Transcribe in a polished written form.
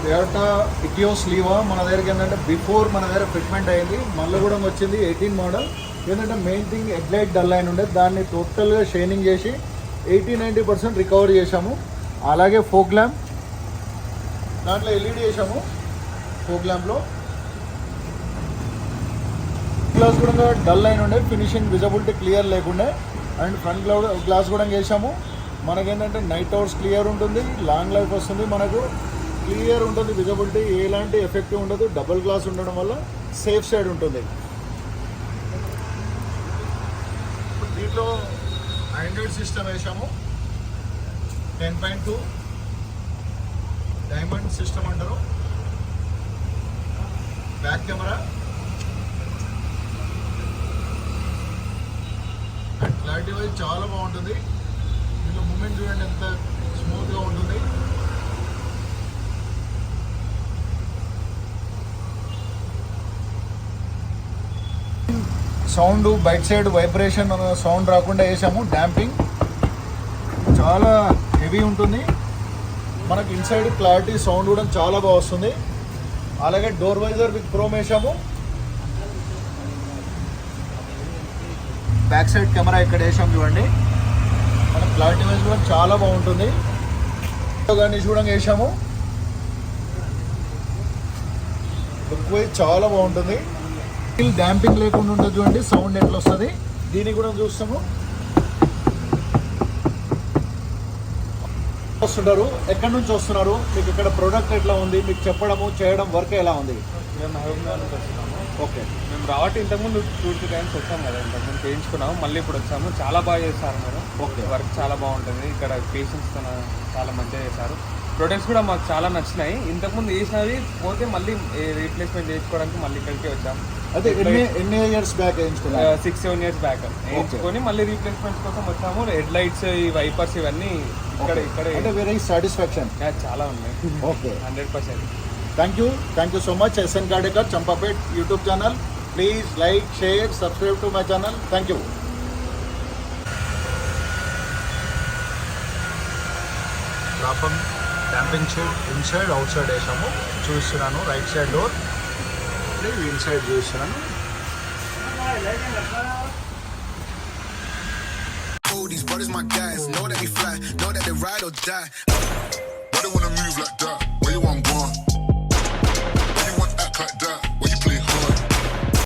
Toyota Etios లీవా మన దగ్గరికి ఏంటంటే బిఫోర్ మన దగ్గర ఫిట్మెంట్ అయింది, మళ్ళీ కూడా వచ్చింది 18 మోడల్. ఏంటంటే మెయిన్ థింగ్ హెడ్లైట్ డల్ అయిన ఉండేది, దాన్ని టోటల్గా షైనింగ్ చేసి 80-90% రికవర్ చేశాము. అలాగే ఫోక్ ల్యాంప్ దాంట్లో ఎల్ఈడి చేసాము. ఫోక్ ల్యాంప్లో గ్లాస్ కూడా డల్ అయిన ఉండే, ఫినిషింగ్ విజిబిలిటీ క్లియర్ లేకుండే. అండ్ ఫ్రంట్ గ్లాస్ కూడా వేసాము. మనకేంటంటే నైట్ అవర్స్ క్లియర్ ఉంటుంది, లాంగ్ లైఫ్ వస్తుంది, మనకు క్లియర్ ఉంటుంది విజిబిలిటీ, ఎలాంటి ఎఫెక్టివ్ ఉండదు. డబుల్ గ్లాస్ ఉండడం వల్ల సేఫ్ సైడ్ ఉంటుంది. దీంట్లో ఆండ్రాయిడ్ సిస్టమ్ వేసాము. 10.2 డైమండ్ సిస్టమ్ అంటారు. Back camera and clarity wise చాలా బాగుంటుంది. దీంట్లో మూమెంట్ చూడండి ఎంత స్మూత్గా ఉంటుంది. Sound bike side vibration sound రాకుండా వేసాము. డాంపింగ్ చాలా హెవీ ఉంటుంది. మనకి ఇన్సైడ్ క్లారిటీ సౌండ్ కూడా చాలా బాగా వస్తుంది. అలాగే డోర్ వైజర్ విత్ క్రోమ్ వేసాము. బ్యాక్ సైడ్ కెమెరా ఇక్కడ వేసాము చూడండి. మన క్లారిటీ వైజ్ కూడా చాలా బాగుంటుంది. కానీ చూడండి వేసాము. లుక్ వైజ్ చాలా బాగుంటుంది. డాంపింగ్ లేకుండా ఉంటుంది చూడండి, సౌండ్ ఎట్లా వస్తుంది. దీన్ని కూడా చూస్తాము. వస్తుంటారు, ఎక్కడి నుంచి వస్తున్నారు, మీకు ఇక్కడ ప్రోడక్ట్ ఎట్లా ఉంది, మీకు చెప్పడము చేయడం వర్క్ ఎలా ఉంది? మేము మహబూబ్నగర్ నుంచి వస్తున్నాము. ఓకే, మేము రావట్టి ఇంతకుముందు 2-3 టైమ్స్ వచ్చాము కదా, ఇంతకుముందు చేయించుకున్నాము, మళ్ళీ ఇప్పుడు వచ్చాము. చాలా బాగా చేస్తారు మీరు. ఓకే, వర్క్ చాలా బాగుంటుంది. ఇక్కడ పేషెంట్స్ చాలా మంచిగా చేశారు. ప్రొడక్ట్స్ కూడా మాకు చాలా నచ్చినాయి. ఇంతకుముందు వేసినవి పోతే మళ్ళీ రీప్లేస్మెంట్ చేయించుకోవడానికి మళ్ళీ ఇక్కడికి వచ్చాము. అదే ఎన్ని ఇయర్స్ బ్యాక్ వేయించుకున్నాం? 6-7 years బ్యాక్ వేయించుకొని మళ్ళీ రీప్లేస్మెంట్స్ కోసం వచ్చాము. హెడ్ లైట్స్, ఈ వైపర్స్ ఇవన్నీ ఇక్కడ వెరీ సాటిస్ఫాక్షన్ చాలా ఉన్నాయి. Okay, 100%. Thank you so much. SN Gadekar Champapet YouTube channel. Please like, share, subscribe to my channel. Thank you. రాపం damping sheet inside outside వేసాము. చూస్తున్నాను రైట్ సైడ్ డోర్, ఇన్సైడ్ చూస్తున్నాను. These brothers my guys, know that we fly, know that they ride or die. Why they wanna move like that? Where you want gone? Why you want act like that?